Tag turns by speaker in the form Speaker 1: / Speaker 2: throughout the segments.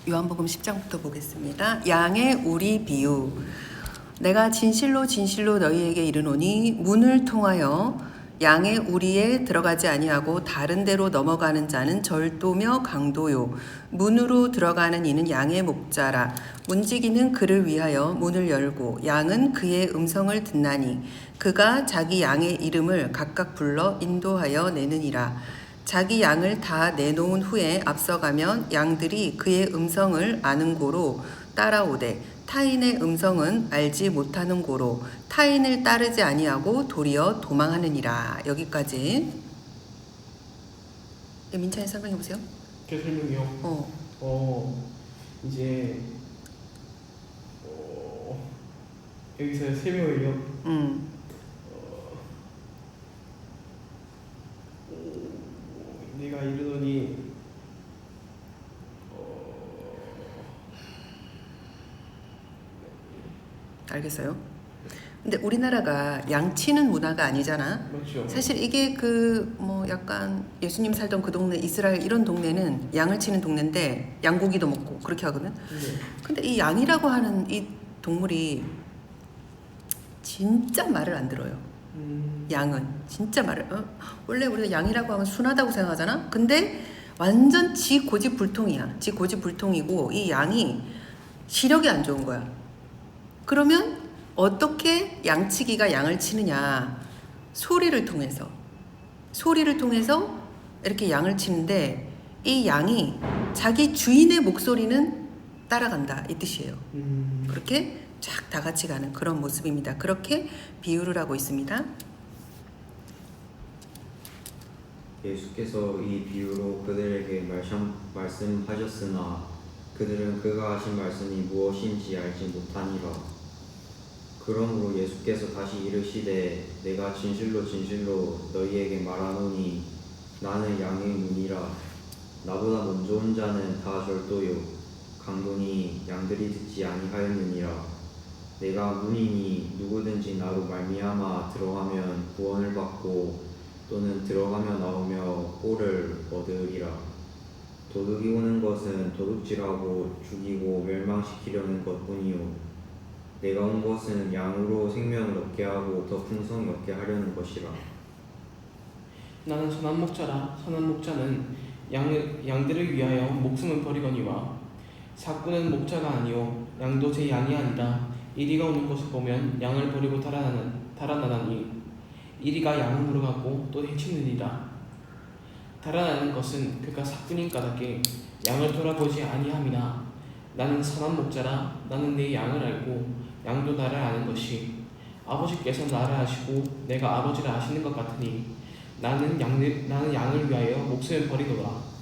Speaker 1: 요한복음 10장부터 보겠습니다. 양의 우리 비유. 내가 진실로 진실로 너희에게 이르노니 문을 통하여 양의 우리에 들어가지 아니하고 다른 데로 넘어가는 자는 절도며 강도요 문으로 들어가는 이는 양의 목자라. 문지기는 그를 위하여 문을 열고 양은 그의 음성을 듣나니 그가 자기 양의 이름을 각각 불러 인도하여 내느니라. 자기 양을 다 내놓은 후에 앞서가면 양들이 그의 음성을 아는 고로 따라오되 타인의 음성은 알지 못하는 고로 타인을 따르지 아니하고 도리어 도망하느니라. 여기까지. 민찬이 설명해 보세요.
Speaker 2: 제 설명이요. 이제 여기서 설명을요. 내가 이르더니
Speaker 1: 알겠어요? 근데 우리나라가 양치는 문화가 아니잖아.
Speaker 2: 맞죠.
Speaker 1: 사실 이게 약간 예수님 살던 그 동네 이스라엘 이런 동네는 양을 치는 동네인데 양고기도 먹고 그렇게 하거든.
Speaker 2: 네.
Speaker 1: 근데 이 양이라고 하는 이 동물이 진짜 말을 안 들어요. 양은 진짜 말을 원래 우리가 양이라고 하면 순하다고 생각하잖아. 근데 완전 지 고집불통이야. 지 고집불통이고 이 양이 시력이 안 좋은 거야. 그러면 어떻게 양치기가 양을 치느냐? 소리를 통해서 이렇게 양을 치는데 이 양이 자기 주인의 목소리는 따라간다 이 뜻이에요. 그렇게 쫙 다 같이 가는 그런 모습입니다. 그렇게 비유를 하고 있습니다.
Speaker 3: 예수께서 이 비유로 그들에게 말씀하셨으나 그들은 그가 하신 말씀이 무엇인지 알지 못하니라. 그러므로 예수께서 다시 이르시되 내가 진실로 진실로 너희에게 말하노니 나는 양의 문이라. 나보다 먼저 온 자는 다 절도요 강도니 양들이 듣지 아니하였느니라. 내가 문이니 누구든지 나로 말미암아 들어가면 구원을 받고 또는 들어가며 나오며 꼴을 얻으리라. 도둑이 오는 것은 도둑질하고 죽이고 멸망시키려는 것뿐이요 내가 온 것은 양으로 생명을 얻게 하고 더 풍성히 얻게 하려는 것이라.
Speaker 2: 나는 선한 목자라. 선한 목자는 양들을 위하여 목숨을 버리거니와 사꾼은 목자가 아니요 양도 제 양이 아니라. 이리가 오는 것을 보면 양을 버리고 달아나나니 이리가 양을 물어가고 또 해치느니라. 달아나는 것은 그가 사꾼인 까닭에 양을 돌아보지 아니함이나 나는 선한 목자라. 나는 내 양을 알고 양도 나를 아는 것이 아버지께서 나를 아시고 내가 아버지를 아시는 것 같으니 나는 양을 위하여 목숨을 버리노라.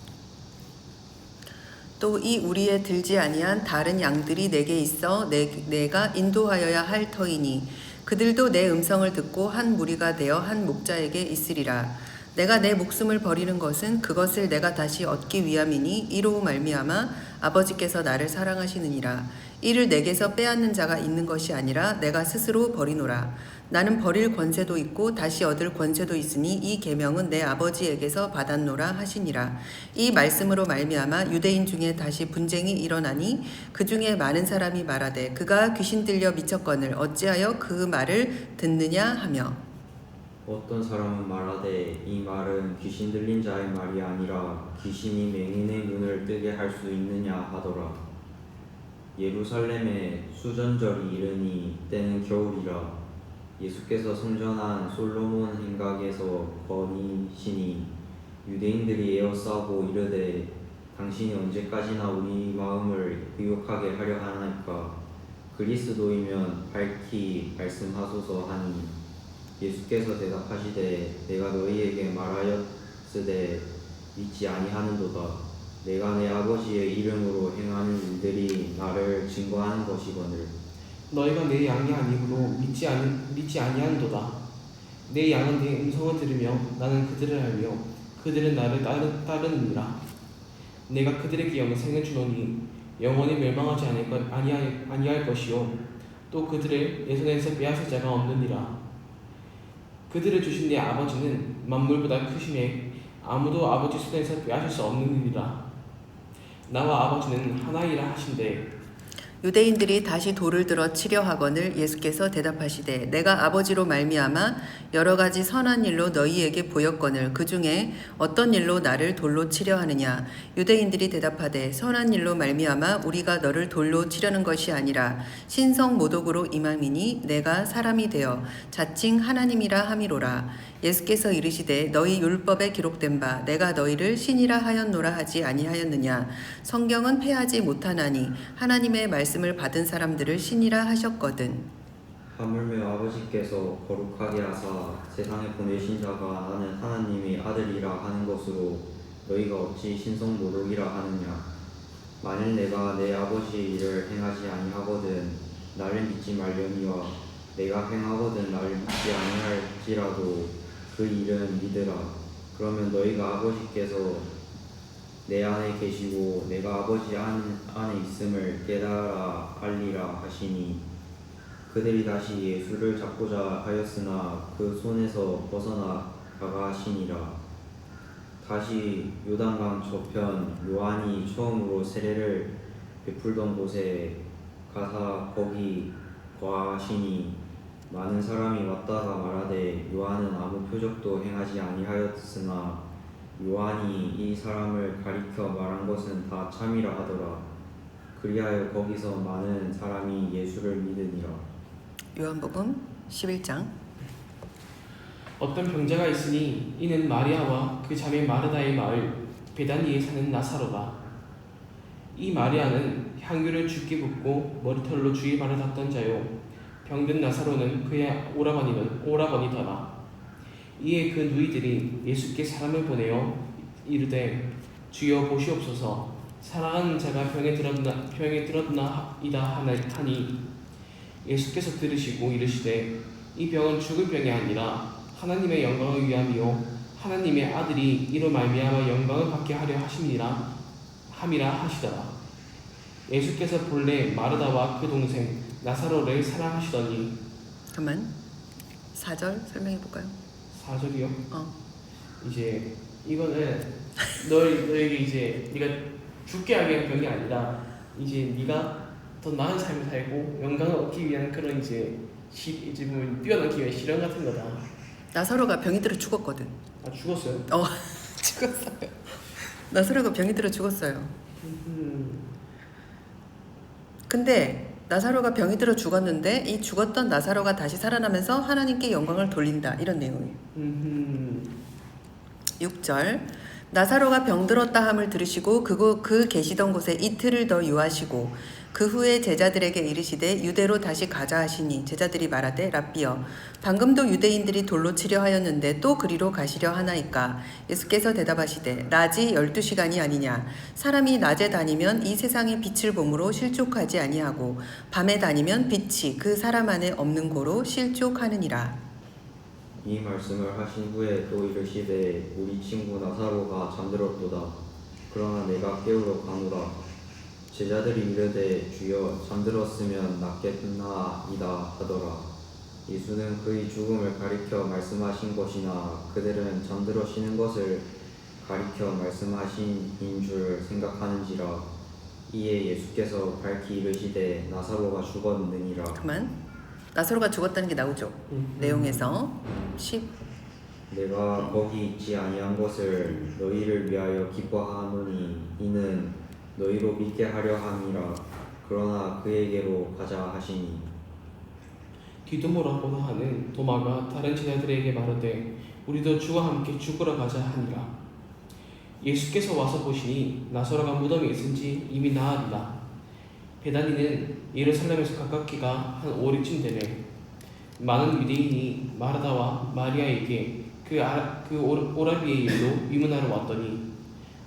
Speaker 1: 또 이 우리에 들지 아니한 다른 양들이 내게 있어 내가 인도하여야 할 터이니 그들도 내 음성을 듣고 한 무리가 되어 한 목자에게 있으리라. 내가 내 목숨을 버리는 것은 그것을 내가 다시 얻기 위함이니 이로 말미암아 아버지께서 나를 사랑하시느니라. 이를 내게서 빼앗는 자가 있는 것이 아니라 내가 스스로 버리노라. 나는 버릴 권세도 있고 다시 얻을 권세도 있으니 이 계명은 내 아버지에게서 받았노라 하시니라. 이 말씀으로 말미암아 유대인 중에 다시 분쟁이 일어나니 그 중에 많은 사람이 말하되 그가 귀신 들려 미쳤거늘 어찌하여 그 말을 듣느냐 하며
Speaker 3: 어떤 사람은 말하되 이 말은 귀신 들린 자의 말이 아니라 귀신이 맹인의 눈을 뜨게 할 수 있느냐 하더라. 예루살렘에 수전절이 이르니 때는 겨울이라. 예수께서 성전한 솔로몬 행각에서 거니시니 유대인들이 에워싸고 이르되 당신이 언제까지나 우리 마음을 의욕하게 하려 하나이까. 그리스도이면 밝히 말씀하소서 하니 예수께서 대답하시되 내가 너희에게 말하였으되 믿지 아니하는도다. 내가 내 아버지의 이름으로 행하는 일들이 나를 증거하는 것이거늘
Speaker 2: 너희가 내 양이 아니므로 믿지 아니하는도다. 내 양은 내 음성을 들으며 나는 그들을 알며 그들은 나를 따르느니라. 내가 그들에게 영생을 주노니 영원히 멸망하지 아니할 것이요 또 그들을 내 손에서 빼앗을 자가 없느니라. 그들을 주신 내 아버지는 만물보다 크시매 아무도 아버지 손에서 빼앗을 수 없느니라. 나와 아버지는 하나이라 하신대.
Speaker 1: 유대인들이 다시 돌을 들어 치려 하거늘 예수께서 대답하시되 내가 아버지로 말미암아 여러 가지 선한 일로 너희에게 보였거늘 그 중에 어떤 일로 나를 돌로 치려 하느냐. 유대인들이 대답하되 선한 일로 말미암아 우리가 너를 돌로 치려는 것이 아니라 신성 모독으로 임함이니 내가 사람이 되어 자칭 하나님이라 함이로라. 예수께서 이르시되 너희 율법에 기록된 바 내가 너희를 신이라 하였노라 하지 아니하였느냐. 성경은 패하지 못하나니 하나님의 말씀을 받은 사람들을 신이라 하셨거든.
Speaker 3: 하물며 아버지께서 거룩하게 하사 세상에 보내신 자가 나는 하나님의 아들이라 하는 것으로 너희가 어찌 신성모독이라 하느냐. 만일 내가 내 아버지의 일을 행하지 아니하거든 나를 믿지 말려니와 내가 행하거든 나를 믿지 아니할지라도 그 일은 믿으라. 그러면 너희가 아버지께서 내 안에 계시고 내가 아버지 안에 있음을 깨달아 알리라 하시니 그들이 다시 예수를 잡고자 하였으나 그 손에서 벗어나 가가하시니라. 다시 요단강 저편 요한이 처음으로 세례를 베풀던 곳에 가사 거기 거하시니 많은 사람이 왔다가 말하되 요한은 아무 표적도 행하지 아니하였으나 요한이 이 사람을 가리켜 말한 것은 다 참이라 하더라. 그리하여 거기서 많은 사람이 예수를 믿으니라.
Speaker 1: 요한복음 11장.
Speaker 2: 어떤 병자가 있으니 이는 마리아와 그 자매 마르다의 마을 베다니에 사는 나사로다. 이 마리아는 향유를 죽게 붓고 머리털로 주의 발을 닦던 자요 병든 나사로는 그의 오라버니더라. 이에 그 누이들이 예수께 사람을 보내어 이르되 주여 보시옵소서 사랑하는 자가 병에 들었나이다 하니 예수께서 들으시고 이르시되 이 병은 죽을 병이 아니라 하나님의 영광을 위함이요 하나님의 아들이 이로 말미암아 영광을 받게 하려 함이라 하시더라. 예수께서 본래 마르다와 그 동생 나사로를 사랑하시더니.
Speaker 1: 그만 4절 설명해 볼까요?
Speaker 2: 4절이요? 이제 이거는 너에게 이제 네가 죽게 하기 위한 병이 아니라 이제 네가 더 나은 삶을 살고 영광을 얻기 위한 그런 이제 보면 뛰어넘기 위한 실현 같은 거다.
Speaker 1: 나사로가 병이 들어 죽었거든.
Speaker 2: 아 죽었어요?
Speaker 1: 죽었어요. 나사로가 병이 들어 죽었어요. 근데 나사로가 병이 들어 죽었는데 이 죽었던 나사로가 다시 살아나면서 하나님께 영광을 돌린다. 이런 내용이에요. 6절 나사로가 병들었다 함을 들으시고 그 계시던 곳에 이틀을 더 유하시고 그 후에 제자들에게 이르시되 유대로 다시 가자 하시니 제자들이 말하되 랍비여 방금도 유대인들이 돌로 치려 하였는데 또 그리로 가시려 하나이까. 예수께서 대답하시되 낮이 12시간이 아니냐. 사람이 낮에 다니면 이 세상의 빛을 보므로 실족하지 아니하고 밤에 다니면 빛이 그 사람 안에 없는 고로 실족하느니라.
Speaker 3: 이 말씀을 하신 후에 또 이르시되 우리 친구 나사로가 잠들었도다. 그러나 내가 깨우러 가노라. 제자들이 이르되 주여 잠들었으면 낫겠나이다 하더라. 예수는 그의 죽음을 가리켜 말씀하신 것이나 그들은 잠들어 쉬는 것을 가리켜 말씀하신인 줄 생각하는지라. 이에 예수께서 밝히 이르시되 나사로가 죽었느니라.
Speaker 1: 그만. 나사로가 죽었다는 게 나오죠. 내용에서 10.
Speaker 3: 내가 거기 있지 아니한 것을 너희를 위하여 기뻐하노니 이는 너희로 믿게 하려 함이라. 그러나 그에게로 가자 하시니.
Speaker 2: 디도모라고도 하는 도마가 다른 제자들에게 말하되 우리도 주와 함께 죽으러 가자 하니라. 예수께서 와서 보시니 나사로가 무덤에 있은지 이미 나으리라. 베다니는 예루살렘에서 가깝기가 한 5리쯤 되매 많은 유대인이 마르다와 마리아에게 그 오라비의 일로 위문하러 왔더니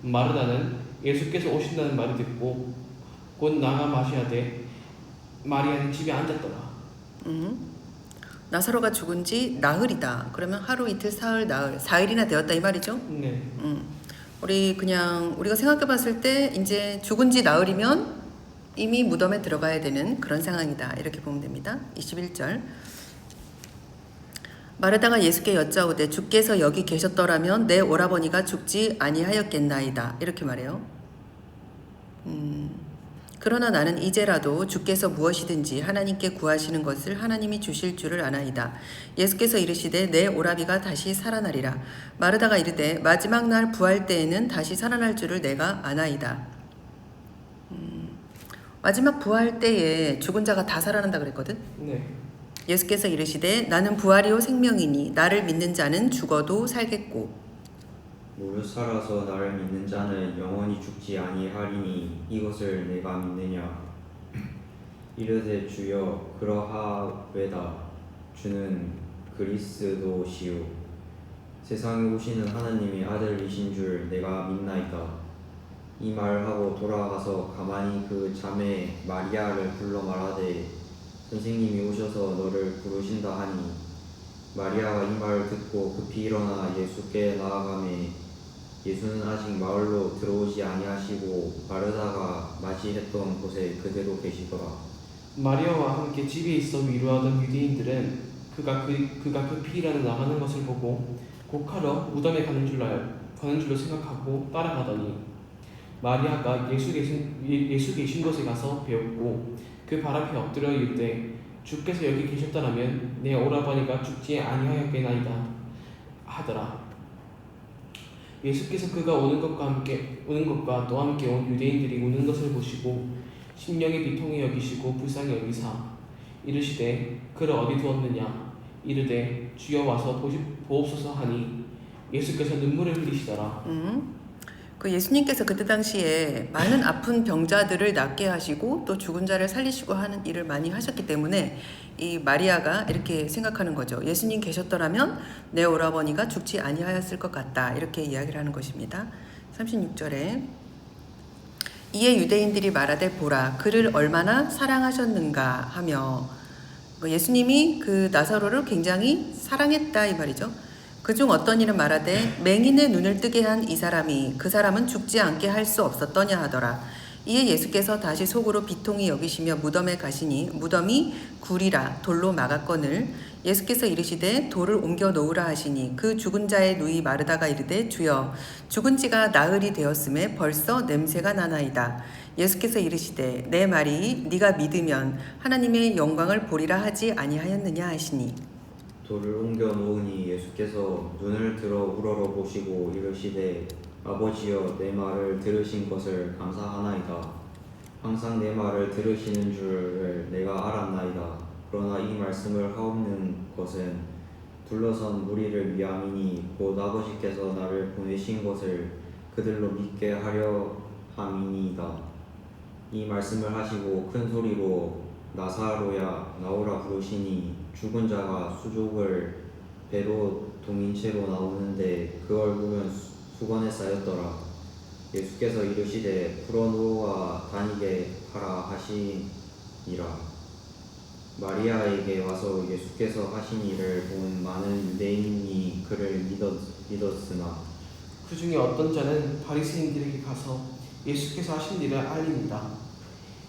Speaker 2: 마르다는 예수께서 오신다는 말을 듣고 곧 나가 마시하되 마리아는 집에 앉았더라.
Speaker 1: 나사로가 죽은 지 나흘이다. 그러면 하루 이틀 사흘 나흘 4일이나 되었다 이 말이죠.
Speaker 2: 네.
Speaker 1: 우리가 생각해 봤을 때 이제 죽은 지 나흘이면 이미 무덤에 들어가야 되는 그런 상황이다. 이렇게 보면 됩니다. 21절 마르다가 예수께 여짜오되 주께서 여기 계셨더라면 내 오라버니가 죽지 아니하였겠나이다. 이렇게 말해요. 그러나 나는 이제라도 주께서 무엇이든지 하나님께 구하시는 것을 하나님이 주실 줄을 아나이다. 예수께서 이르시되 내 오라비가 다시 살아나리라. 마르다가 이르되 마지막 날 부활 때에는 다시 살아날 줄을 내가 아나이다. 마지막 부활 때에 죽은 자가 다 살아난다 그랬거든.
Speaker 2: 네.
Speaker 1: 예수께서 이르시되 나는 부활이요 생명이니 나를 믿는 자는 죽어도 살겠고
Speaker 3: 무릇 살아서 나를 믿는 자는 영원히 죽지 아니하리니 이것을 내가 믿느냐. 이르되 주여 그러하외다. 주는 그리스도시요 세상에 오시는 하나님의 아들이신 줄 내가 믿나이다. 이 말하고 돌아가서 가만히 그 자매 마리아를 불러 말하되 선생님이 오셔서 너를 부르신다 하니 마리아가 이 말을 듣고 급히 일어나 예수께 나아가매 예수는 아직 마을로 들어오지 아니하시고 마르다가 맞이했던 곳에 그대로 계시더라.
Speaker 2: 마리아와 함께 집에 있어 위로하던 유대인들은 그가 급히 일어나 나가는 것을 보고 곡하러 무덤에 가는 줄로 생각하고 따라가더니 마리아가 예수 계신 곳에 가서 배웠고 그 발 앞에 엎드려 이르되 주께서 여기 계셨더라면 내 오라버니가 죽지 아니하였겠나이다 하더라. 예수께서 그가 오는 것과 또 함께 온 유대인들이 우는 것을 보시고 심령의 비통히 여기시고 불쌍히 여기사 이르시되 그를 어디 두었느냐. 이르되 주여 와서 보옵소서 하니 예수께서 눈물을 흘리시더라.
Speaker 1: 그 예수님께서 그때 당시에 많은 아픈 병자들을 낫게 하시고 또 죽은 자를 살리시고 하는 일을 많이 하셨기 때문에 이 마리아가 이렇게 생각하는 거죠. 예수님 계셨더라면 내 오라버니가 죽지 아니하였을 것 같다. 이렇게 이야기를 하는 것입니다. 36절에 이에 유대인들이 말하되 보라 그를 얼마나 사랑하셨는가 하며 예수님이 그 나사로를 굉장히 사랑했다 이 말이죠. 그중 어떤 이는 말하되 맹인의 눈을 뜨게 한 이 사람이 그 사람은 죽지 않게 할 수 없었더냐 하더라. 이에 예수께서 다시 속으로 비통히 여기시며 무덤에 가시니 무덤이 굴이라 돌로 막았거늘 예수께서 이르시되 돌을 옮겨 놓으라 하시니 그 죽은 자의 누이 마르다가 이르되 주여 죽은 지가 나흘이 되었음에 벌써 냄새가 나나이다. 예수께서 이르시되 내 말이 네가 믿으면 하나님의 영광을 보리라 하지 아니하였느냐 하시니
Speaker 3: 돌을 옮겨 놓으니 예수께서 눈을 들어 우러러 보시고 이르시되 아버지여 내 말을 들으신 것을 감사하나이다. 항상 내 말을 들으시는 줄을 내가 알았나이다. 그러나 이 말씀을 하옵는 것은 둘러선 무리를 위함이니 곧 아버지께서 나를 보내신 것을 그들로 믿게 하려 함이니이다. 이 말씀을 하시고 큰 소리로 나사로야 나오라 부르시니 죽은 자가 수족을 배로 동인채로 나오는데 그 얼굴은 수건에 쌓였더라. 예수께서 이르시되 풀어놓아 다니게 하라 하시니라. 마리아에게 와서 예수께서 하신 일을 본 많은 유대인이 그를 믿었으나
Speaker 2: 그 중에 어떤 자는 바리새인들에게 가서 예수께서 하신 일을 알립니다.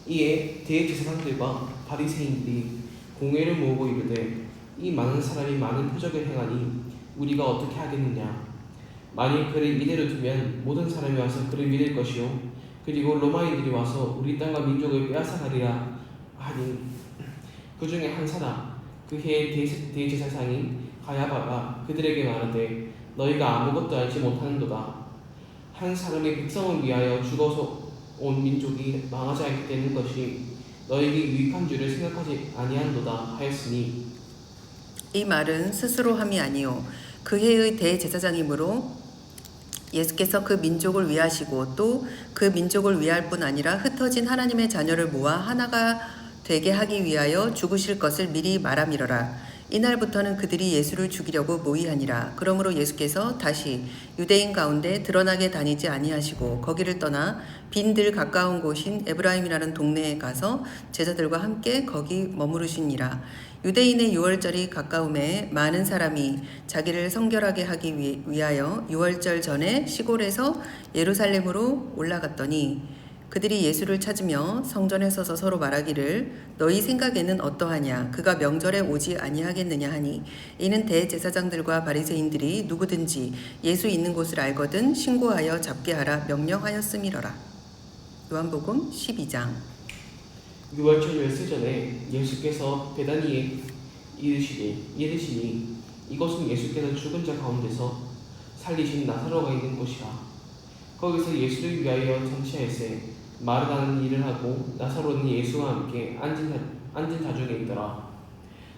Speaker 2: 이에 대제사장들과 바리새인들이 공회를 모으고 이르되 이 많은 사람이 많은 표적을 행하니 우리가 어떻게 하겠느냐. 만일 그를 이대로 두면 모든 사람이 와서 그를 믿을 것이요 그리고 로마인들이 와서 우리 땅과 민족을 빼앗아 가리라 하니 그 중에 한 사람 그 해의 대제사장인 가야바가 그들에게 말하되 너희가 아무것도 알지 못하는도다. 한 사람의 백성을 위하여 죽어서 온 민족이 망하지 않게 되는 것이 너에게 유익한 줄을 생각하지 아니한도다 하였으니
Speaker 1: 이 말은 스스로 함이 아니요 그 해의 대제사장이므로 예수께서 그 민족을 위하시고 또 그 민족을 위할 뿐 아니라 흩어진 하나님의 자녀를 모아 하나가 되게 하기 위하여 죽으실 것을 미리 말함이러라. 이날부터는 그들이 예수를 죽이려고 모의하니라. 그러므로 예수께서 다시 유대인 가운데 드러나게 다니지 아니하시고 거기를 떠나 빈들 가까운 곳인 에브라임이라는 동네에 가서 제자들과 함께 거기 머무르시니라. 유대인의 유월절이 가까움에 많은 사람이 자기를 성결하게 하기 위하여 유월절 전에 시골에서 예루살렘으로 올라갔더니 그들이 예수를 찾으며 성전에 서서 서로 말하기를 너희 생각에는 어떠하냐 그가 명절에 오지 아니하겠느냐 하니 이는 대제사장들과 바리새인들이 누구든지 예수 있는 곳을 알거든 신고하여 잡게 하라 명령하였음이러라. 요한복음 12장.
Speaker 2: 유월절 열세 전에 예수께서 베다니에 이르시니 이곳은 예수께서 죽은 자 가운데서 살리신 나사로가 있는 곳이라. 거기서 예수를 위하여 장치하였세. 마르다는 일을 하고 나사로는 예수와 함께 앉은 자 중에 있더라.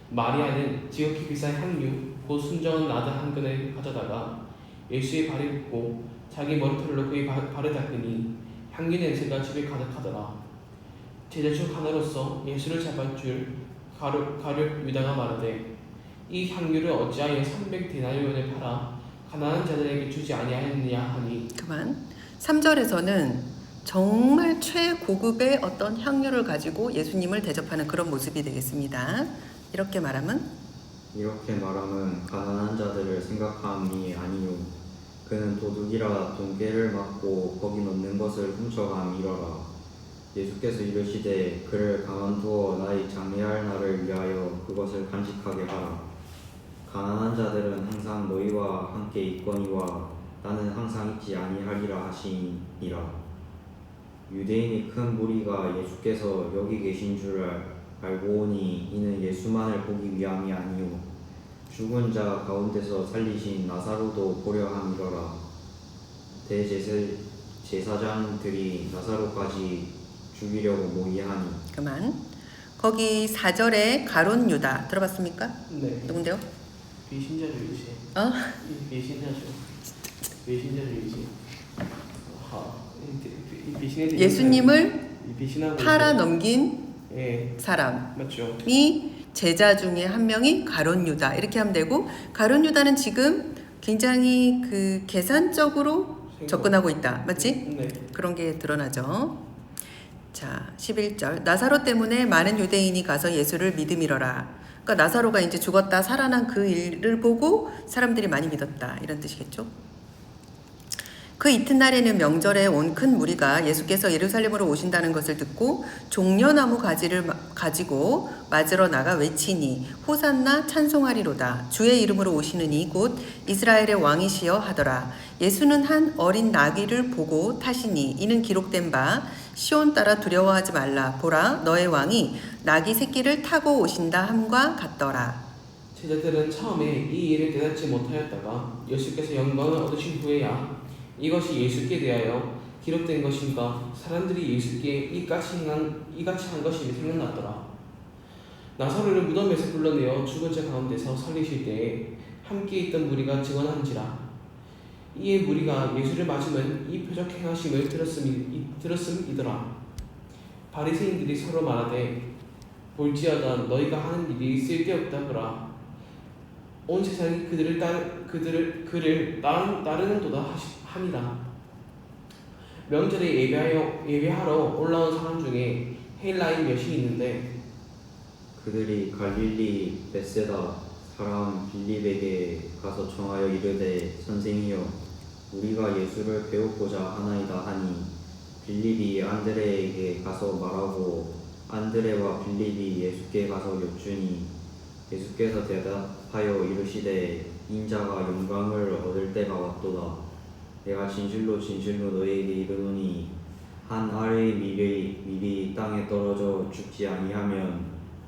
Speaker 2: 마리아는 지극히 비싼 향유 곧 순정한 나드 한 근을 가져다가 예수의 발에 붓고 자기 머리털로 그의 발을 닦으니 향기 냄새가 집에 가득하더라. 제자 중 하나로서 예수를 잡을 줄 가룟 유다가 말하되 이 향유를 어찌하여 300데나리온에 팔아 가난한 자들에게 주지 아니하였느냐 하니.
Speaker 1: 그만. 3절에서는 정말 최고급의 어떤 향유를 가지고 예수님을 대접하는 그런 모습이 되겠습니다. 이렇게 말하면
Speaker 3: 가난한 자들을 생각함이 아니요 그는 도둑이라 돈깨를 맞고 거기 넣는 것을 훔쳐감이러라. 예수께서 이르시되 그를 가만두어 나의 장례할 날을 위하여 그것을 간직하게 하라. 가난한 자들은 항상 너희와 함께 있거니와 나는 항상 있지 아니하리라 하시니라. 유대인이 큰 무리가 예수께서 여기 계신 줄 알고 오니 이는 예수만을 보기 위함이 아니요 죽은 자 가운데서 살리신 나사로도 보려 함이러라. 대제사장들이 나사로까지 죽이려고 모의하니.
Speaker 1: 그만. 거기 4절에 가룟 유다 들어봤습니까?
Speaker 2: 네.
Speaker 1: 누군데요?
Speaker 2: 배신자주의지. 배신자주의지.
Speaker 1: 예수님을 팔아
Speaker 2: 있는-
Speaker 1: 넘긴
Speaker 2: 예,
Speaker 1: 사람이
Speaker 2: 맞죠.
Speaker 1: 제자 중에 한 명이 가룟 유다 이렇게 하면 되고, 가룟 유다는 지금 굉장히 그 계산적으로 접근하고 있다. 맞지?
Speaker 2: 네.
Speaker 1: 그런 게 드러나죠. 자, 11절. 나사로 때문에 많은 유대인이 가서 예수를 믿음이러라. 그러니까 나사로가 이제 죽었다 살아난 그 일을 보고 사람들이 많이 믿었다. 이런 뜻이겠죠. 그 이튿날에는 명절에 온 큰 무리가 예수께서 예루살렘으로 오신다는 것을 듣고 종려나무 가지를 가지고 맞으러 나가 외치니 호산나 찬송하리로다. 주의 이름으로 오시는 이 곧 이스라엘의 왕이시여 하더라. 예수는 한 어린 나귀를 보고 타시니 이는 기록된 바 시온 따라 두려워하지 말라. 보라 너의 왕이 나귀 새끼를 타고 오신다 함과 같더라.
Speaker 2: 제자들은 처음에 이 일을 깨닫지 못하였다가 예수께서 영광을 얻으신 후에야 이것이 예수께 대하여 기록된 것인가 사람들이 예수께 이같이 한 것이 생각났더라. 나사로를 무덤에서 불러내어 죽은 자 가운데서 살리실 때에 함께 있던 무리가 증언한지라. 이에 무리가 예수를 맞으면 이 표적 행하심을 들었음이더라. 바리새인들이 서로 말하되 볼지어다 너희가 하는 일이 쓸데없다더라. 온 세상이 그를 따르는도다 함이라. 명절에 예배하러 올라온 사람 중에 헬라인 몇이 있는데
Speaker 3: 그들이 갈릴리 벳세다 사람 빌립에게 가서 청하여 이르되 선생이여 우리가 예수를 배우고자 하나이다 하니 빌립이 안드레에게 가서 말하고 안드레와 빌립이 예수께 가서 여쭈니 예수께서 대답하여 이르시되 인자가 영광을 얻을 때가 왔도다. 내가 진실로 너희에게 이르노니 한 알의 밀이 땅에 떨어져 죽지 아니하면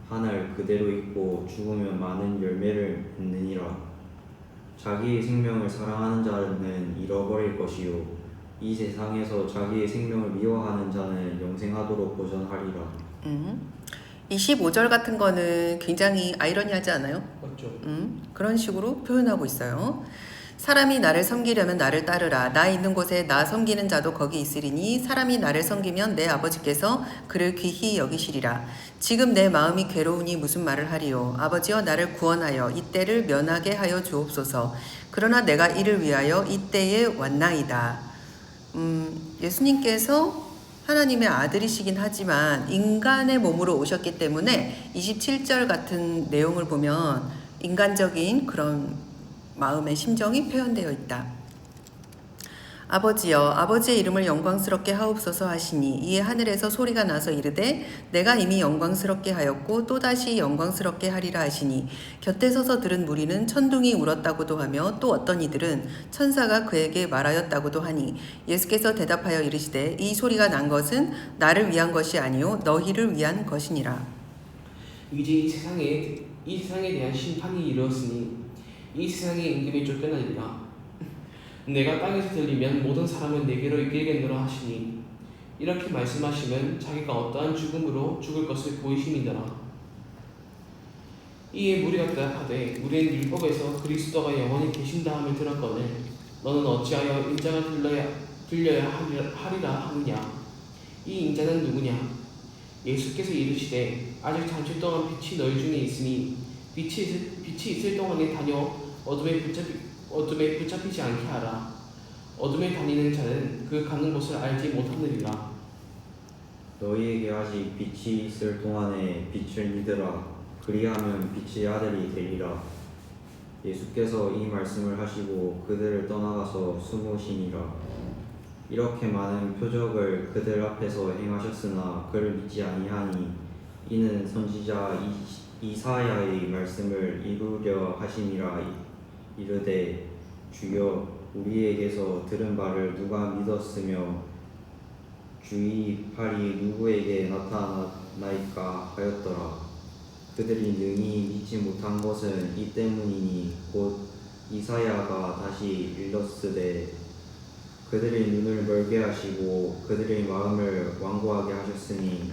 Speaker 3: 한 알 그대로 있고 죽으면 많은 열매를 맺느니라. 자기의 생명을 사랑하는 자는 잃어버릴 것이요 이 세상에서 자기의 생명을 미워하는 자는 영생하도록 보전하리라.
Speaker 1: 25절 같은 거는 굉장히 아이러니하지 않아요?
Speaker 2: 맞죠?
Speaker 1: 그런 식으로 표현하고 있어요. 사람이 나를 섬기려면 나를 따르라. 나 있는 곳에 나 섬기는 자도 거기 있으리니 사람이 나를 섬기면 내 아버지께서 그를 귀히 여기시리라. 지금 내 마음이 괴로우니 무슨 말을 하리요. 아버지여 나를 구원하여 이때를 면하게 하여 주옵소서. 그러나 내가 이를 위하여 이때에 왔나이다. 예수님께서 하나님의 아들이시긴 하지만 인간의 몸으로 오셨기 때문에 27절 같은 내용을 보면 인간적인 그런 마음의 심정이 표현되어 있다. 아버지여 아버지의 이름을 영광스럽게 하옵소서 하시니 이에 하늘에서 소리가 나서 이르되 내가 이미 영광스럽게 하였고 또다시 영광스럽게 하리라 하시니 곁에 서서 들은 무리는 천둥이 울었다고도 하며 또 어떤 이들은 천사가 그에게 말하였다고도 하니 예수께서 대답하여 이르시되 이 소리가 난 것은 나를 위한 것이 아니요 너희를 위한 것이니라.
Speaker 2: 이제 이 세상에 대한 심판이 이르렀으니 이 세상의 임금이 쫓겨나리라. 내가 땅에서 들리면 모든 사람을 내게로 이끌겠노라 하시니 이렇게 말씀하시면 자기가 어떠한 죽음으로 죽을 것을 보이심이더라. 이에 무리가 대답하되 우리는 율법에서 그리스도가 영원히 계신다 함을 들었거늘 너는 어찌하여 인자가 들려야 하리라 하느냐. 이 인자는 누구냐. 예수께서 이르시되 아직 잠시 동안 빛이 너희 중에 있으니 빛이 있을 동안에 다녀 어둠에 붙잡히지 않게 하라. 어둠에 다니는 자는 그 가는 곳을 알지 못하느니라.
Speaker 3: 너희에게 아직 빛이 있을 동안에 빛을 믿으라. 그리하면 빛의 아들이 되리라. 예수께서 이 말씀을 하시고 그들을 떠나가서 숨으시니라. 이렇게 많은 표적을 그들 앞에서 행하셨으나 그를 믿지 아니하니 이는 선지자 이사야의 말씀을 이루려 하심이라. 이르되 주여 우리에게서 들은 바를 누가 믿었으며 주의 팔이 누구에게 나타나나이까 하였더라. 그들이 능히 믿지 못한 것은 이 때문이니 곧 이사야가 다시 일렀으되 그들의 눈을 멀게 하시고 그들의 마음을 완고하게 하셨으니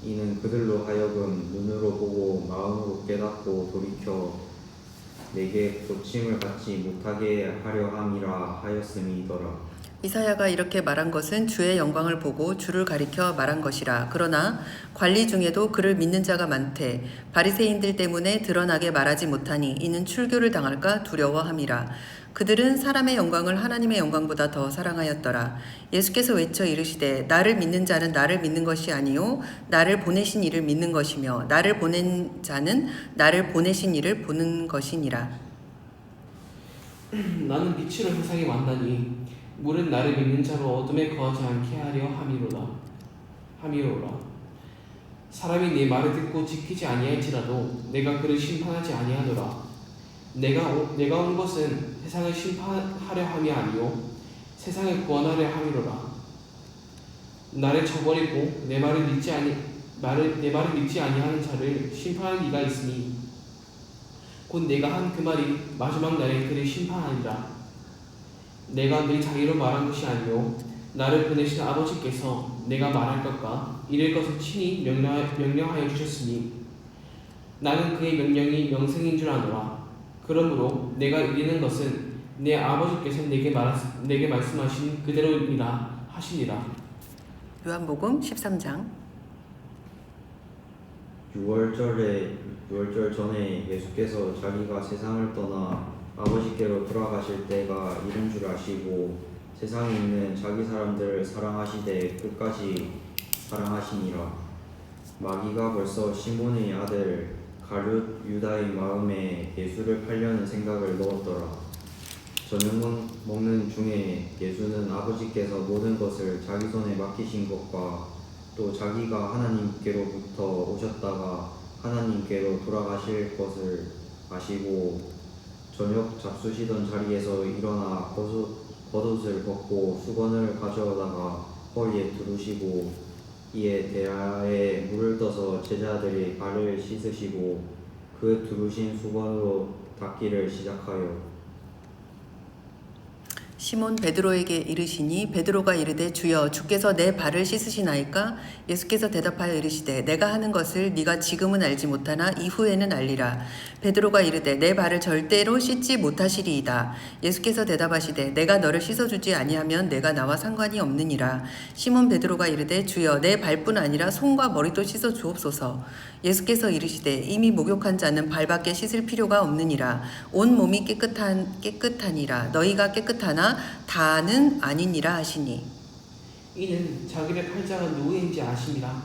Speaker 3: 이는 그들로 하여금 눈으로 보고 마음으로 깨닫고 돌이켜 내게 고침을 받지 못하게 하려 함이라 하였음이더라.
Speaker 1: 이사야가 이렇게 말한 것은 주의 영광을 보고 주를 가리켜 말한 것이라. 그러나 관리 중에도 그를 믿는 자가 많되 바리새인들 때문에 드러나게 말하지 못하니 이는 출교를 당할까 두려워함이라. 그들은 사람의 영광을 하나님의 영광보다 더 사랑하였더라. 예수께서 외쳐 이르시되 나를 믿는 자는 나를 믿는 것이 아니요 나를 보내신 이를 믿는 것이며 나를 보낸 자는 나를 보내신 이를 보는 것이니라.
Speaker 2: 나는 빛으로 세상에 왔나니 물은 나를 믿는 자로 어둠에 거하지 않게 하려 함이로라. 사람이 내 말을 듣고 지키지 아니할지라도 내가 그를 심판하지 아니하노라. 내가 온 것은 세상을 심판하려 함이 아니요 세상을 구원하려 함이로라. 나를 저버리고 내 말을 믿지 아니하는 자를 심판할 이가 있으니 곧 내가 한 그 말이 마지막 날에 그를 심판하리라. 내가 내 자기로 말한 것이 아니요 나를 보내신 아버지께서 내가 말할 것과 이를 것을 친히 명령하여 주셨으니 나는 그의 명령이 명생인 줄 아노라. 그러므로 내가 이르는 것은 내 아버지께서 내게 말씀하신 그대로이라 하시니라.
Speaker 1: 요한복음 13장.
Speaker 3: 6월절 전에 예수께서 자기가 세상을 떠나 아버지께로 돌아가실 때가 이른 줄 아시고 세상에 있는 자기 사람들을 사랑하시되 끝까지 사랑하시니라. 마귀가 벌써 시몬의 아들 가룟 유다의 마음에 예수를 팔려는 생각을 넣었더라. 저녁 먹는 중에 예수는 아버지께서 모든 것을 자기 손에 맡기신 것과 또 자기가 하나님께로부터 오셨다가 하나님께로 돌아가실 것을 아시고 저녁 잡수시던 자리에서 일어나 겉옷을 벗고 수건을 가져다가 허리에 두르시고 이에 대야에 물을 떠서 제자들의 발을 씻으시고 그 두르신 수건으로 닦기를 시작하여
Speaker 1: 시몬 베드로에게 이르시니 베드로가 이르되 주여 주께서 내 발을 씻으시나이까? 예수께서 대답하여 이르시되 내가 하는 것을 네가 지금은 알지 못하나 이후에는 알리라. 베드로가 이르되 내 발을 절대로 씻지 못하시리이다. 예수께서 대답하시되 내가 너를 씻어주지 아니하면 내가 나와 상관이 없느니라. 시몬 베드로가 이르되 주여 내 발뿐 아니라 손과 머리도 씻어 주옵소서. 예수께서 이르시되 이미 목욕한 자는 발밖에 씻을 필요가 없느니라. 온 몸이 깨끗하니라. 너희가 깨끗하나 다는 아니니라 하시니
Speaker 2: 이는 자기를 팔 자가 누구인지 아심이라.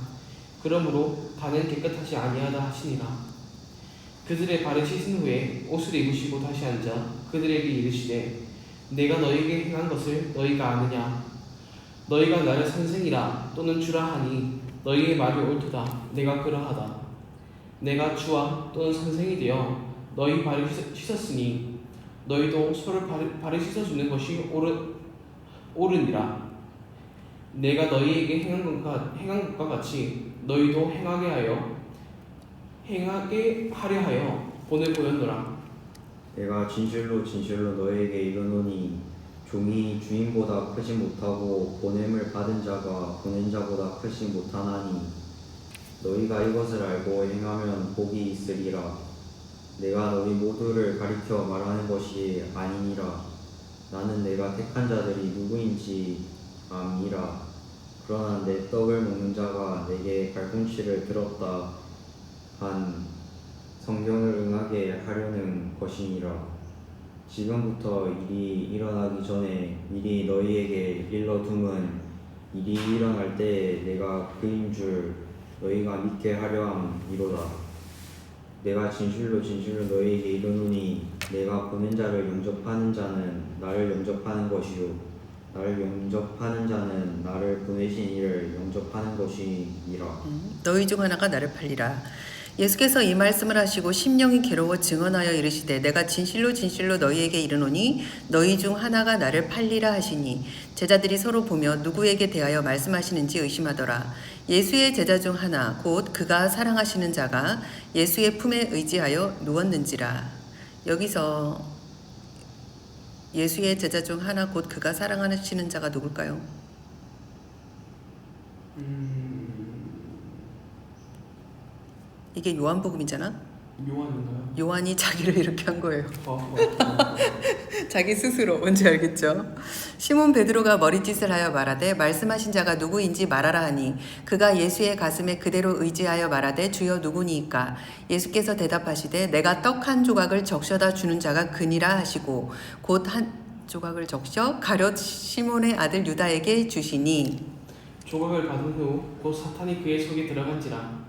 Speaker 2: 그러므로 다는 깨끗하지 아니하다 하시니라. 그들의 발을 씻은 후에 옷을 입으시고 다시 앉아 그들에게 이르시되 내가 너희에게 행한 것을 너희가 아느냐? 너희가 나를 선생이라 또는 주라 하니 너희의 말이 옳도다. 내가 그러하다. 내가 주와 또는 선생이 되어 너희 발을 씻었으니 너희도 서로 발을 씻어주는 것이 옳으니라. 내가 너희에게 행한 것과 같이 너희도 행하게 하려 하여 본을 보였노라.
Speaker 3: 내가 진실로 진실로 너희에게 이르노니 종이 주인보다 크지 못하고 보냄을 받은 자가 보낸 자보다 크지 못하나니 너희가 이것을 알고 행하면 복이 있으리라. 내가 너희 모두를 가리켜 말하는 것이 아니니라. 나는 내가 택한 자들이 누구인지 암이라. 그러나 내 떡을 먹는 자가 내게 발꿈치를 들었다 한 성경을 응하게 하려는 것이니라. 지금부터 일이 일어나기 전에 미리 너희에게 일러둠은 일이 일어날 때에 내가 그인 줄 너희가 믿게 하려 함이로다. 내가 진실로 진실로 너희에게 이르노니 내가 보낸 자를 영접하는 자는 나를 영접하는 것이요 나를 영접하는 자는 나를 보내신 이를 영접하는 것이니라.
Speaker 1: 너희 중 하나가 나를 팔리라. 예수께서 이 말씀을 하시고 심령이 괴로워 증언하여 이르시되 내가 진실로 진실로 너희에게 이르노니 너희 중 하나가 나를 팔리라 하시니 제자들이 서로 보며 누구에게 대하여 말씀하시는지 의심하더라. 예수의 제자 중 하나 곧 그가 사랑하시는 자가 예수의 품에 의지하여 누웠는지라. 여기서 예수의 제자 중 하나 곧 그가 사랑하시는 자가 누굴까요? 이게 요한복음이잖아.
Speaker 2: 요한인가요?
Speaker 1: 요한이 자기를 이렇게 한 거예요. 자기 스스로. 뭔지 알겠죠? 시몬 베드로가 머리짓을 하여 말하되 말씀하신 자가 누구인지 말하라 하니 그가 예수의 가슴에 그대로 의지하여 말하되 주여 누구니이까? 예수께서 대답하시되 내가 떡 한 조각을 적셔다 주는 자가 그니라 하시고 곧 한 조각을 적셔 가룟 시몬의 아들 유다에게 주시니.
Speaker 2: 조각을 받은 후 곧 사탄이 그의 속에 들어간지라.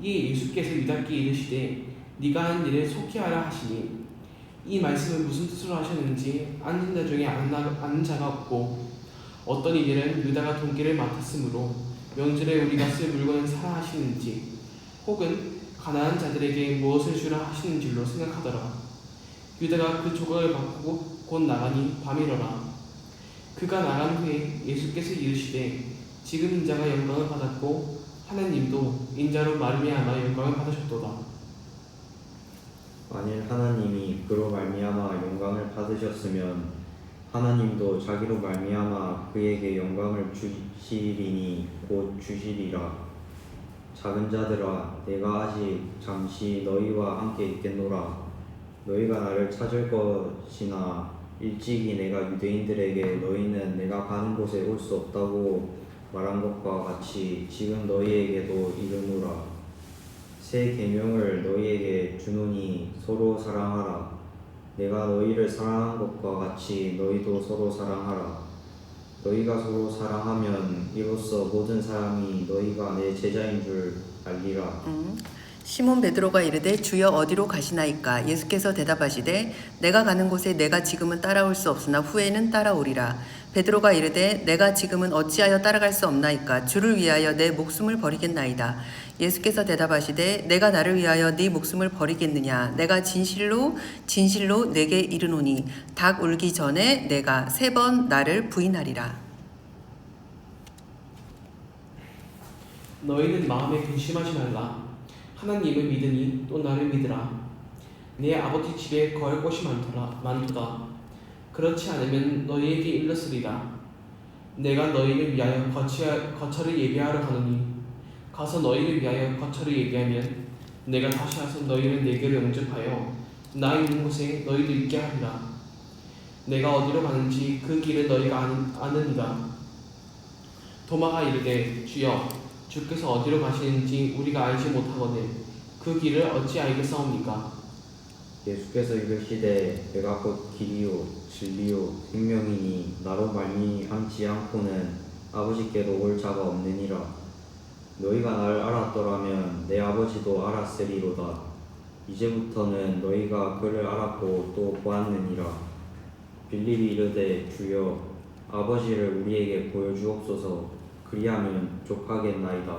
Speaker 2: 이에 예수께서 유다께 이르시되 네가 한 일을 속히 하라 하시니 이 말씀을 무슨 뜻으로 하셨는지 앉은 자 중에 아는 자가 없고 어떤 이들은 유다가 돈기를 맡았으므로 명절에 우리가 쓸 물건을 사라 하시는지 혹은 가난한 자들에게 무엇을 주라 하시는 줄로 생각하더라. 유다가 그 조각을 받고 곧 나가니 밤이러라. 그가 나간 후에 예수께서 이르시되 지금 인자가 영광을 받았고 하나님도 인자로 말미암아 영광을 받으셨도다.
Speaker 3: 만일 하나님이 그로 말미암아 영광을 받으셨으면 하나님도 자기로 말미암아 그에게 영광을 주시리니 곧 주시리라. 작은 자들아 내가 아직 잠시 너희와 함께 있겠노라. 너희가 나를 찾을 것이나 일찍이 내가 유대인들에게 너희는 내가 가는 곳에 올 수 없다고 말한 것과 같이 지금 너희에게도 이르노라. 새 계명을 너희에게 주노니 서로 사랑하라. 내가 너희를 사랑한 것과 같이 너희도 서로 사랑하라. 너희가 서로 사랑하면 이로써 모든 사람이 너희가 내 제자인 줄 알리라.
Speaker 1: 시몬 베드로가 이르되 주여 어디로 가시나이까? 예수께서 대답하시되 내가 가는 곳에 내가 지금은 따라올 수 없으나 후에는 따라오리라. 베드로가 이르되 내가 지금은 어찌하여 따라갈 수 없나이까? 주를 위하여 내 목숨을 버리겠나이다. 예수께서 대답하시되 내가 나를 위하여 네 목숨을 버리겠느냐? 내가 진실로 진실로 내게 이르노니 닭 울기 전에 내가 3번 나를 부인하리라.
Speaker 2: 너희는 마음에 근심하지 말라. 하나님을 믿으니 또 나를 믿으라. 내 아버지 집에 거할 곳이 많도다. 그렇지 않으면 너희에게 일렀으리라. 내가 너희를 위하여 거처를 예비하러 가노니 가서 너희를 위하여 거처를 예비하면 내가 다시 와서 너희를 내게로 영접하여 나 있는 곳에 너희도 있게 하리라. 내가 어디로 가는지 그 길을 너희가 아느니라. 도마가 이르되 주여 주께서 어디로 가시는지 우리가 알지 못하거늘 그 길을 어찌 알겠사옵니까?
Speaker 3: 예수께서 이르시되 내가 곧 길이요 진리요 생명이니 나로 말미암지 않고는 아버지께로 올 자가 없느니라. 너희가 나를 알았더라면 내 아버지도 알았으리로다. 이제부터는 너희가 그를 알았고 또 보았느니라. 빌립이 이르되 주여 아버지를 우리에게 보여주옵소서. 그리하면 족하겠나이다.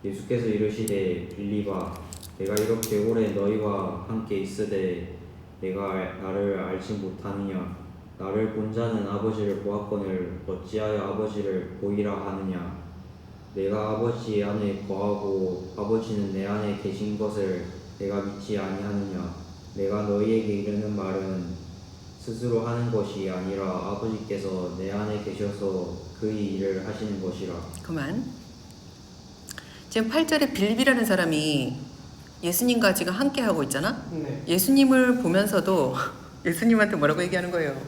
Speaker 3: 예수께서 이르시되 빌립아 내가 이렇게 오래 너희와 함께 있으되 내가 나를 알지 못하느냐? 나를 본 자는 아버지를 보았거늘 어찌하여 아버지를 보이라 하느냐? 내가 아버지 안에 거하고 아버지는 내 안에 계신 것을 내가 믿지 아니하느냐? 내가 너희에게 이르는 말은 스스로 하는 것이 아니라 아버지께서 내 안에 계셔서 그의 일을 하시는 것이라.
Speaker 1: 그만. 지금 8절에 빌립이라는 사람이 예수님과 지금 함께 하고 있잖아.
Speaker 2: 네.
Speaker 1: 예수님을 보면서도 예수님한테 뭐라고 얘기하는 거예요?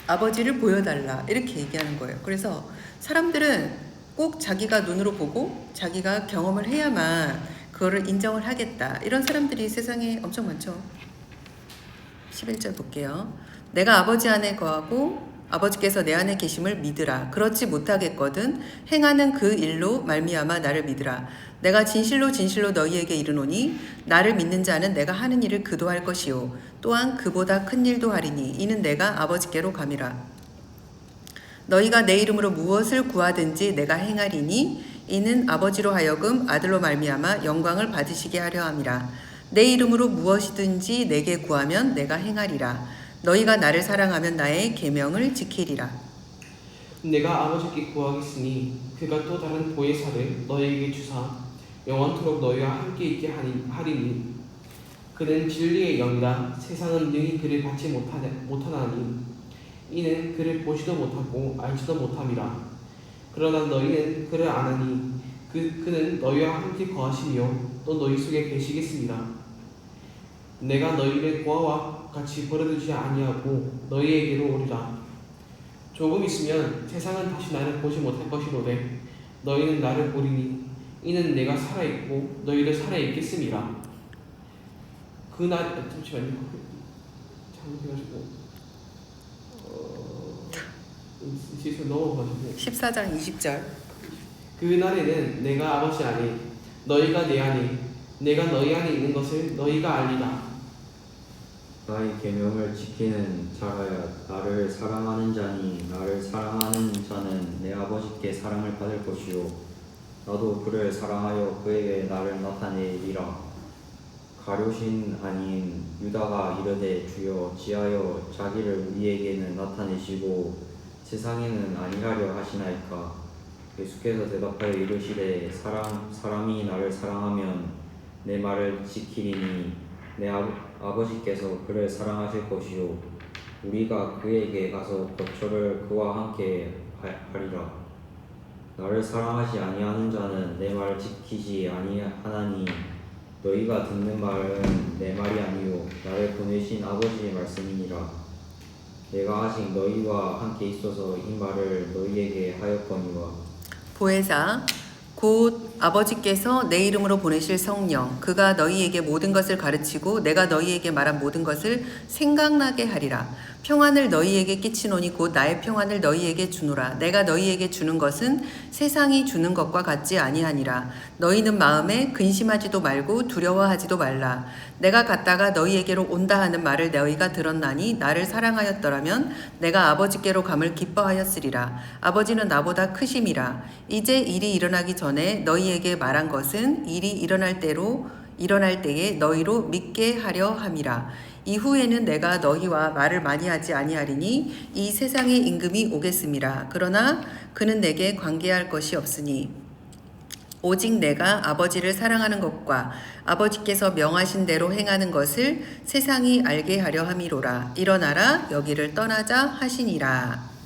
Speaker 1: 아버지를 보여달라 이렇게 얘기하는 거예요. 그래서 사람들은 꼭 자기가 눈으로 보고 자기가 경험을 해야만 그거를 인정을 하겠다. 이런 사람들이 세상에 엄청 많죠. 11절 볼게요. 내가 아버지 안에 거하고 아버지께서 내 안에 계심을 믿으라. 그렇지 못하겠거든 행하는 그 일로 말미암아 나를 믿으라. 내가 진실로 진실로 너희에게 이르노니 나를 믿는 자는 내가 하는 일을 그도 할 것이요 또한 그보다 큰 일도 하리니 이는 내가 아버지께로 감이라. 너희가 내 이름으로 무엇을 구하든지 내가 행하리니 이는 아버지로 하여금 아들로 말미암아 영광을 받으시게 하려 함이라. 내 이름으로 무엇이든지 내게 구하면 내가 행하리라. 너희가 나를 사랑하면 나의 계명을 지키리라.
Speaker 2: 내가 아버지께 구하겠으니 그가 또 다른 보혜사를 너희에게 주사 영원토록 너희와 함께 있게 하리니 그는 진리의 영이라. 세상은 능히 그를 받지 못하나니 이는 그를 보지도 못하고 알지도 못함이라. 그러나 너희는 그를 아나니 그는 너희와 함께 거하시며 또 너희 속에 계시겠습니다. 내가 너희를 고아와 같이 버려두지 아니하고 너희에게로 오리라. 조금 있으면 세상은 다시 나를 보지 못할 것이로되 너희는 나를 보리니 이는 내가 살아있고 너희를 살아있겠음이라. 그날 잠시만요. 잘못해가지고 지수 넘어가지고
Speaker 1: 14장 20절.
Speaker 2: 그날에는 내가 아버지 안에 너희가 내 안에 내가 너희 안에 있는 것을 너희가 알리라.
Speaker 3: 나의 계명을 지키는 자라야 나를 사랑하는 자니 나를 사랑하는 자는 내 아버지께 사랑을 받을 것이요 나도 그를 사랑하여 그에게 나를 나타내리라. 가룟신 아닌 유다가 이르되 주여 어찌하여 자기를 우리에게는 나타내시고 세상에는 아니하려 하시나이까? 예수께서 대답하여 이르시되 사람이 나를 사랑하면 내 말을 지키리니 내 아버지께서 그를 사랑하실 것이요 우리가 그에게 가서 거처를 그와 함께 하리라. 나를 사랑하지 아니하는 자는 내 말을 지키지 아니하나니 너희가 듣는 말은 내 말이 아니요 나를 보내신 아버지의 말씀이니라. 내가 아직 너희와 함께 있어서 이 말을 너희에게 하였거니와.
Speaker 1: 보혜사 곧 아버지께서 내 이름으로 보내실 성령 그가 너희에게 모든 것을 가르치고 내가 너희에게 말한 모든 것을 생각나게 하리라. 평안을 너희에게 끼치노니 곧 나의 평안을 너희에게 주노라. 내가 너희에게 주는 것은 세상이 주는 것과 같지 아니하니라. 너희는 마음에 근심하지도 말고 두려워하지도 말라. 내가 갔다가 너희에게로 온다 하는 말을 너희가 들었나니 나를 사랑하였더라면 내가 아버지께로 감을 기뻐하였으리라. 아버지는 나보다 크심이라. 이제 일이 일어나기 전에 너희에게 말한 것은 일이 일어날 때에 너희로 믿게 하려 함이라. 이후에는 내가 너희와 말을 많이 하지 아니하리니 이 세상의 임금이 오겠음이라. 그러나 그는 내게 관계할 것이 없으니 오직 내가 아버지를 사랑하는 것과 아버지께서 명하신 대로 행하는 것을 세상이 알게 하려 함이로라. 일어나라 여기를 떠나자 하시니라.